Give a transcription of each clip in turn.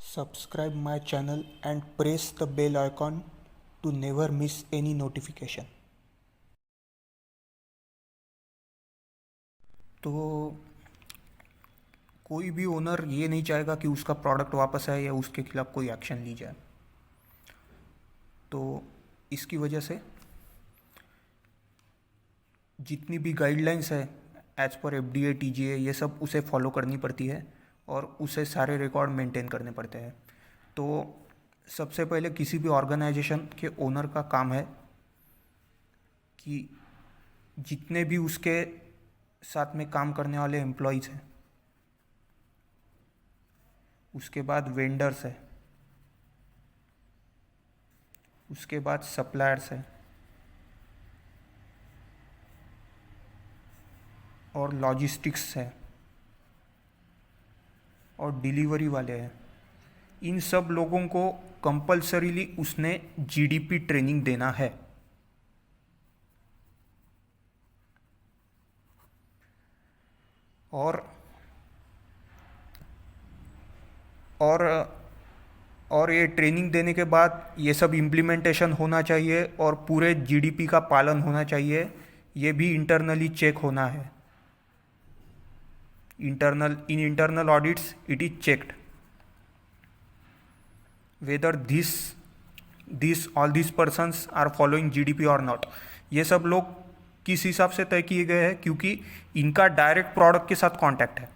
Subscribe my channel and press the bell icon to never miss any notification. तो कोई भी owner ये नहीं चाहेगा कि उसका प्रोडक्ट वापस आए या उसके खिलाफ कोई एक्शन ली जाए। तो इसकी वजह से जितनी भी गाइडलाइंस है एज पर एफडीए टीजीए ये सब उसे फॉलो करनी पड़ती है और उसे सारे रिकॉर्ड मेंटेन करने पड़ते हैं। तो सबसे पहले किसी भी ऑर्गेनाइजेशन के ओनर का काम है कि जितने भी उसके साथ में काम करने वाले एम्प्लॉयज़ हैं, उसके बाद वेंडर्स है, उसके बाद सप्लायर्स है और लॉजिस्टिक्स है और डिलीवरी वाले हैं, इन सब लोगों को कंपल्सरीली उसने जीडीपी ट्रेनिंग देना है। और और और ये ट्रेनिंग देने के बाद ये सब इम्प्लीमेंटेशन होना चाहिए और पूरे जीडीपी का पालन होना चाहिए। ये भी इंटरनली चेक होना है। Internal audits it is checked whether this all this persons are following GDP और नॉट। ये सब लोग किस हिसाब से तय किए गए हैं, क्योंकि इनका डायरेक्ट प्रोडक्ट के साथ कांटेक्ट है।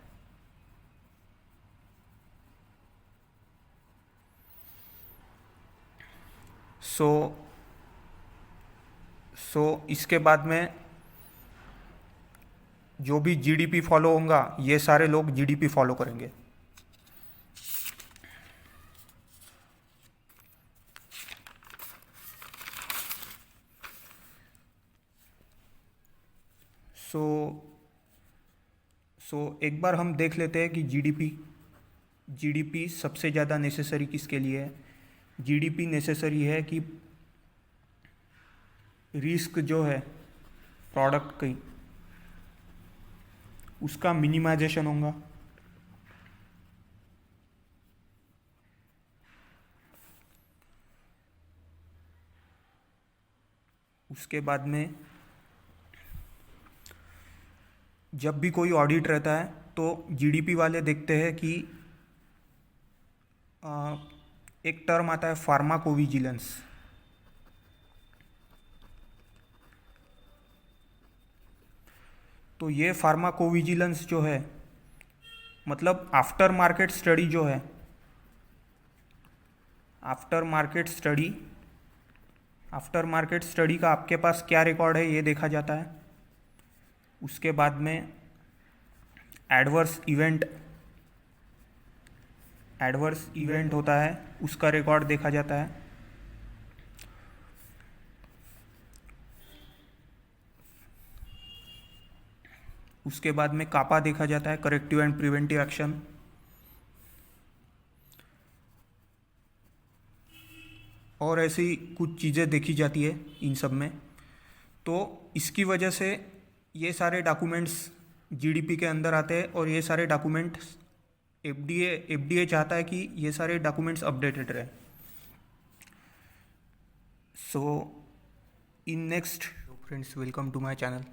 सो इसके बाद में जो भी जीडीपी फॉलो होगा ये सारे लोग जीडीपी फॉलो करेंगे। सो एक बार हम देख लेते हैं कि जीडीपी सबसे ज़्यादा नेसेसरी किसके लिए है। जीडीपी नेसेसरी है कि रिस्क जो है प्रोडक्ट की उसका मिनिमाइजेशन होगा। उसके बाद में जब भी कोई ऑडिट रहता है तो जीडीपी वाले देखते हैं कि एक टर्म आता है फार्माकोविजिलेंस। तो ये फार्माकोविजिलेंस जो है मतलब आफ्टर मार्केट स्टडी जो है, आफ्टर मार्केट स्टडी का आपके पास क्या रिकॉर्ड है ये देखा जाता है। उसके बाद में एडवर्स इवेंट होता है, उसका रिकॉर्ड देखा जाता है। उसके बाद में कापा देखा जाता है, करेक्टिव एंड प्रिवेंटिव एक्शन। और ऐसी कुछ चीज़ें देखी जाती है इन सब में। तो इसकी वजह से ये सारे डॉक्यूमेंट्स जीडीपी के अंदर आते हैं और ये सारे डॉक्यूमेंट्स एफडीए चाहता है कि ये सारे डॉक्यूमेंट्स अपडेटेड रहे। So in next friends, welcome to my channel.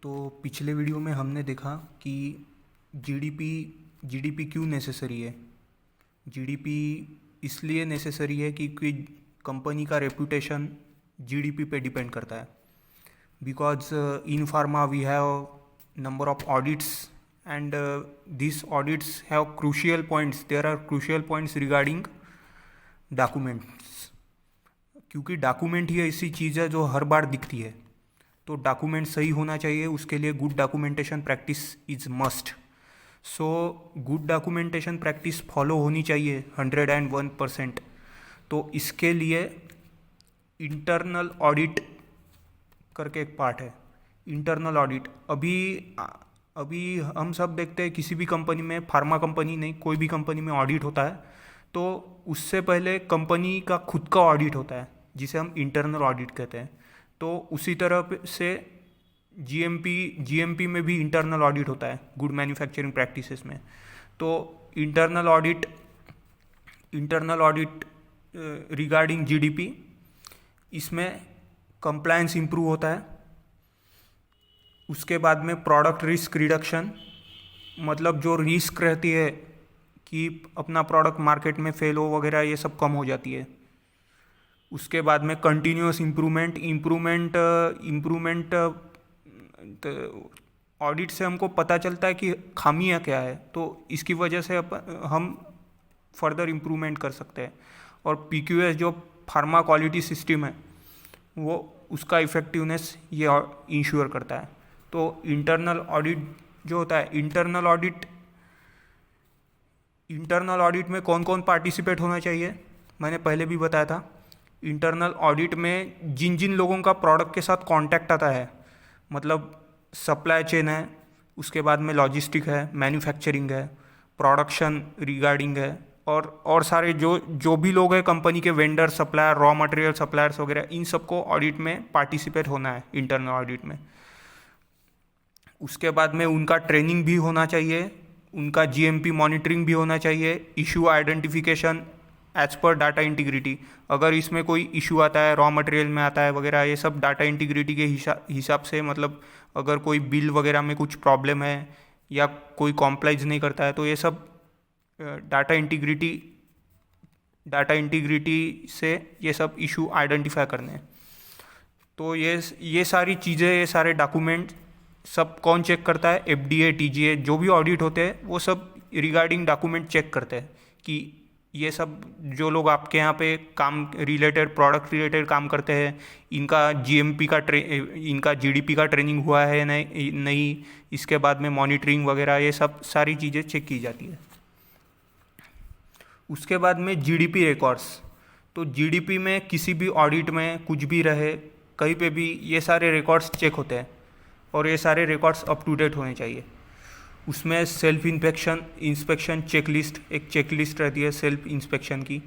तो पिछले वीडियो में हमने देखा कि जीडीपी क्यों नेसेसरी है। जीडीपी इसलिए नेसेसरी है क्योंकि कंपनी का रेपुटेशन जीडीपी पे डिपेंड करता है। Because in pharma we have number of audits and these audits have crucial points. There are crucial points regarding documents, क्योंकि डॉक्यूमेंट ही ऐसी चीज़ है जो हर बार दिखती है। तो डॉक्यूमेंट सही होना चाहिए, उसके लिए good documentation practice is must. So good documentation practice follow होनी चाहिए 101%। तो इसके लिए इंटरनल ऑडिट करके एक पार्ट है। इंटरनल ऑडिट अभी हम सब देखते हैं किसी भी कंपनी में, फार्मा कंपनी नहीं, कोई भी कंपनी में ऑडिट होता है तो उससे पहले कंपनी का खुद का ऑडिट होता है जिसे हम इंटरनल ऑडिट कहते हैं। तो उसी तरह से जीएमपी में भी इंटरनल ऑडिट होता है, गुड मैन्युफैक्चरिंग प्रैक्टिसेस में। तो internal audit internal audit regarding GDP, इसमें कंप्लायंस इम्प्रूव होता है। उसके बाद में प्रोडक्ट रिस्क रिडक्शन, मतलब जो रिस्क रहती है कि अपना प्रोडक्ट मार्केट में फेल हो वगैरह, ये सब कम हो जाती है। उसके बाद में कंटिन्यूअस इम्प्रूवमेंट ऑडिट से हमको पता चलता है कि खामियां क्या है, तो इसकी वजह से हम फर्दर इम्प्रूवमेंट कर सकते हैं। और पीक्यूएस जो फार्मा क्वालिटी सिस्टम है, वो उसका इफ़ेक्टिवनेस ये इंश्योर करता है। तो इंटरनल ऑडिट जो होता है, इंटरनल ऑडिट में कौन कौन पार्टिसिपेट होना चाहिए, मैंने पहले भी बताया था। इंटरनल ऑडिट में जिन जिन लोगों का प्रोडक्ट के साथ कांटेक्ट आता है, मतलब सप्लाई चेन है, उसके बाद में लॉजिस्टिक है, मैन्युफैक्चरिंग है, प्रोडक्शन रिगार्डिंग है, और सारे जो भी लोग हैं कंपनी के, vendor, supplier, raw material suppliers वगैरह, इन सबको ऑडिट में पार्टिसिपेट होना है इंटरनल ऑडिट में। उसके बाद में उनका ट्रेनिंग भी होना चाहिए, उनका जीएमपी मॉनिटरिंग भी होना चाहिए, issue identification as per data integrity. अगर इसमें कोई इशू आता है, रॉ मटेरियल में आता है वगैरह, ये सब डाटा इंटीग्रिटी के हिसाब से, मतलब अगर कोई बिल वगैरह में कुछ प्रॉब्लम है या कोई कॉम्प्लाइज नहीं करता है, तो ये सब डाटा इंटीग्रिटी से ये सब इशू आइडेंटिफाई करने हैं। तो ये सारी चीज़ें, ये सारे डॉक्यूमेंट सब कौन चेक करता है? एफडीए, टीजीए, जो भी ऑडिट होते हैं वो सब रिगार्डिंग डॉक्यूमेंट चेक करते हैं कि ये सब जो लोग आपके यहाँ पे काम रिलेटेड, प्रोडक्ट रिलेटेड काम करते हैं, इनका जीएमपी का इनका जीडीपी का ट्रेनिंग हुआ है नहीं। इसके बाद में मॉनिटरिंग वगैरह, ये सब सारी चीज़ें चेक की जाती है। उसके बाद में जीडीपी रिकॉर्ड्स। तो जीडीपी में किसी भी ऑडिट में कुछ भी रहे, कहीं पे भी ये सारे रिकॉर्ड्स चेक होते हैं, और ये सारे रिकॉर्ड्स अप टू डेट होने चाहिए। उसमें सेल्फ इंस्पेक्शन चेकलिस्ट, एक चेकलिस्ट रहती है सेल्फ इंस्पेक्शन की।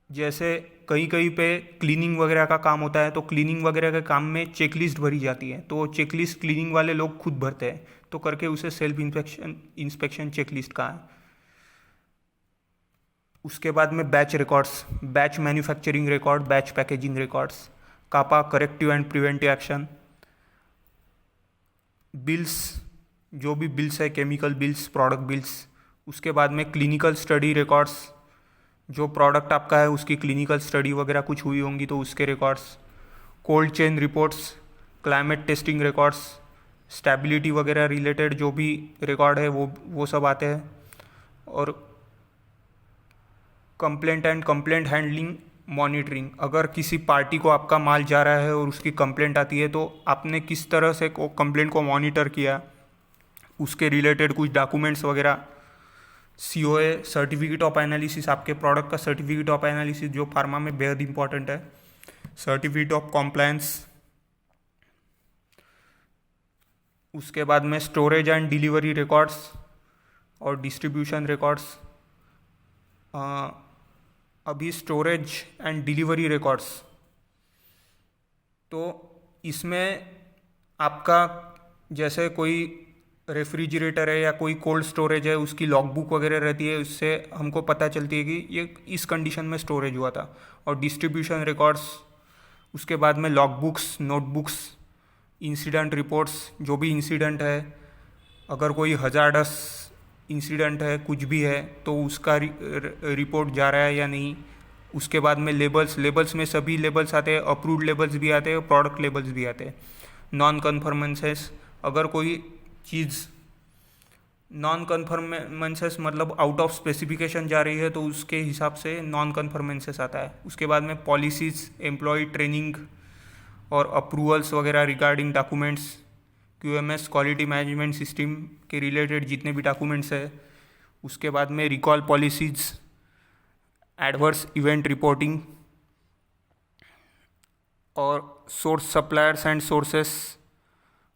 जैसे कहीं कहीं पे क्लीनिंग वगैरह का काम होता है, तो क्लीनिंग वगैरह के काम में चेकलिस्ट भरी जाती है, तो चेकलिस्ट क्लीनिंग वाले लोग खुद भरते हैं, तो करके उसे सेल्फ इंस्पेक्शन चेकलिस्ट का है। उसके बाद में batch records, batch manufacturing record, batch packaging records, CAPA corrective and preventive action, bills, जो भी बिल्स है, केमिकल बिल्स, प्रोडक्ट बिल्स। उसके बाद में क्लिनिकल स्टडी रिकॉर्ड्स, जो प्रोडक्ट आपका है उसकी क्लिनिकल स्टडी वगैरह कुछ हुई होंगी तो उसके records. Cold chain reports, climate testing records, stability वगैरह रिलेटेड जो भी रिकॉर्ड है वो सब आते हैं। और कंप्लेंट हैंडलिंग मॉनिटरिंग, अगर किसी पार्टी को आपका माल जा रहा है और उसकी कंप्लेंट आती है, तो आपने किस तरह से कंप्लेंट को मॉनिटर किया, उसके रिलेटेड कुछ डॉक्यूमेंट्स वगैरह। सीओए, सर्टिफिकेट ऑफ एनालिसिस, आपके प्रोडक्ट का सर्टिफिकेट ऑफ एनालिसिस जो फार्मा में बेहद इंपॉर्टेंट है। Certificate of compliance. उसके बाद में स्टोरेज एंड डिलीवरी रिकॉर्ड्स और डिस्ट्रीब्यूशन रिकॉर्ड्स। अभी स्टोरेज एंड डिलीवरी रिकॉर्ड्स, तो इसमें आपका जैसे कोई रेफ्रिजरेटर है या कोई कोल्ड स्टोरेज है, उसकी लॉगबुक वगैरह रहती है, उससे हमको पता चलती है कि ये इस कंडीशन में स्टोरेज हुआ था। और डिस्ट्रीब्यूशन रिकॉर्ड्स, उसके बाद में लॉगबुक्स, नोटबुक्स, इंसिडेंट रिपोर्ट्स, जो भी इंसिडेंट है, अगर कोई हजार्डस इंसिडेंट है, कुछ भी है, तो उसका रिपोर्ट जा रहा है या नहीं। उसके बाद में लेबल्स में सभी लेबल्स आते हैं, अप्रूव्ड लेबल्स भी आते हैं, प्रोडक्ट लेबल्स भी आते हैं। नॉन कन्फर्मेंसेस, अगर कोई चीज़ नॉन कन्फर्मेंसेस मतलब आउट ऑफ स्पेसिफिकेशन जा रही है, तो उसके हिसाब से नॉन कन्फर्मेंसेस आता है। उसके बाद में पॉलिसीज़, एम्प्लॉय ट्रेनिंग और अप्रूवल्स वगैरह regarding documents, QMS, quality management system के रिलेटेड जितने भी डॉक्यूमेंट्स है। उसके बाद में recall policies, adverse event reporting और सोर्स सप्लायर्स एंड सोर्सेस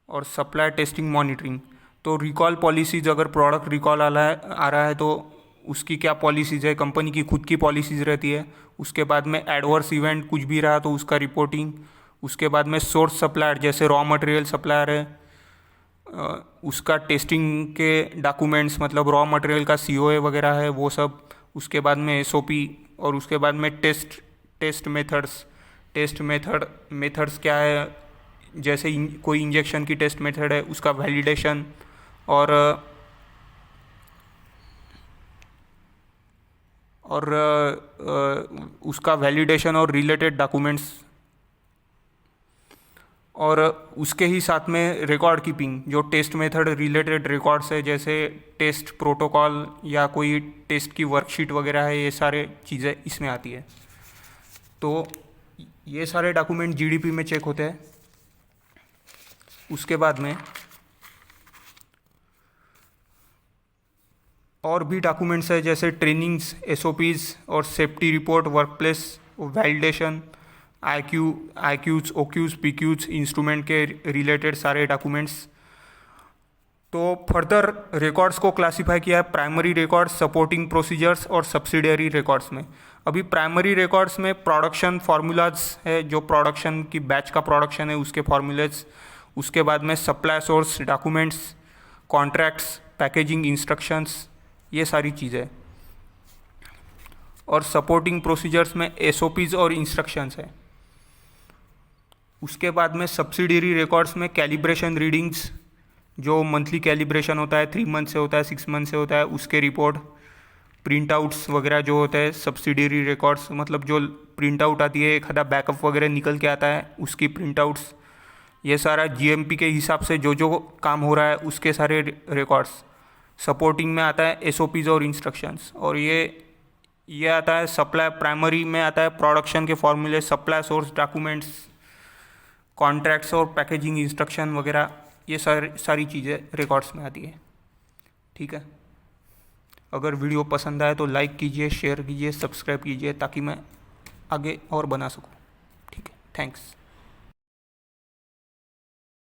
और सप्लाई टेस्टिंग मॉनिटरिंग। तो रिकॉल पॉलिसीज, अगर प्रोडक्ट रिकॉल आ रहा है तो उसकी क्या पॉलिसीज़ है, कंपनी की खुद की पॉलिसीज़ रहती है। उसके बाद में एडवर्स इवेंट कुछ भी रहा तो उसका रिपोर्टिंग। उसके बाद में सोर्स सप्लायर, जैसे रॉ मटेरियल सप्लायर है, उसका टेस्टिंग के डॉक्यूमेंट्स मतलब रॉ मटेरियल का COA वगैरह है वो सब, उसके बाद में SOP, और उसके बाद में टेस्ट मेथड्स क्या है, जैसे कोई इंजेक्शन की टेस्ट मेथड है उसका वैलिडेशन, और उसका वैलिडेशन और रिलेटेड डॉक्यूमेंट्स, और उसके ही साथ में रिकॉर्ड कीपिंग, जो टेस्ट मेथड रिलेटेड रिकॉर्ड्स है जैसे टेस्ट प्रोटोकॉल या कोई टेस्ट की वर्कशीट वगैरह है, ये सारे चीज़ें इसमें आती है। तो ये सारे डॉक्यूमेंट GDP में चेक होते हैं। उसके बाद में और भी डॉक्यूमेंट्स है जैसे ट्रेनिंग्स, SOPs और safety report, workplace validation, IQs, OQs, PQs, instrument के रिलेटेड सारे डॉक्यूमेंट्स। तो फर्दर रिकॉर्ड्स को क्लासिफाई किया है प्राइमरी रिकॉर्ड्स, सपोर्टिंग प्रोसीजर्स और सब्सिडियरी रिकॉर्ड्स में। अभी प्राइमरी रिकॉर्ड्स में प्रोडक्शन फार्मूलाज है, जो प्रोडक्शन की बैच का प्रोडक्शन है उसके फार्मूलाज, उसके बाद में supply source documents, contracts, packaging instructions, ये सारी चीज़ें। और सपोर्टिंग प्रोसीजर्स में SOPs और इंस्ट्रक्शंस है। उसके बाद में सब्सिडियरी रिकॉर्ड्स में कैलिब्रेशन रीडिंग्स, जो मंथली कैलिब्रेशन होता है 3 मंथ से होता है, 6 मंथ से होता है, उसके रिपोर्ट, प्रिंट आउट्स वगैरह जो होते हैं सब्सिडियरी रिकॉर्ड्स, मतलब जो प्रिंट आउट आती है, एक आधा बैकअप वगैरह निकल के आता है उसकी प्रिंट आउट्स, ये सारा GMP के हिसाब से जो काम हो रहा है उसके सारे रिकॉर्ड्स। सपोर्टिंग में आता है SOPs और इंस्ट्रक्शंस, और ये आता है सप्लाई, प्राइमरी में आता है प्रोडक्शन के फॉर्मूले, सप्लाई सोर्स डॉक्यूमेंट्स, कॉन्ट्रैक्ट्स और पैकेजिंग इंस्ट्रक्शन वगैरह, ये सारी चीज़ें रिकॉर्ड्स में आती है। ठीक है, अगर वीडियो पसंद आए तो लाइक कीजिए, शेयर कीजिए, सब्सक्राइब कीजिए ताकि मैं आगे और बना सकूँ। ठीक है, थैंक्स।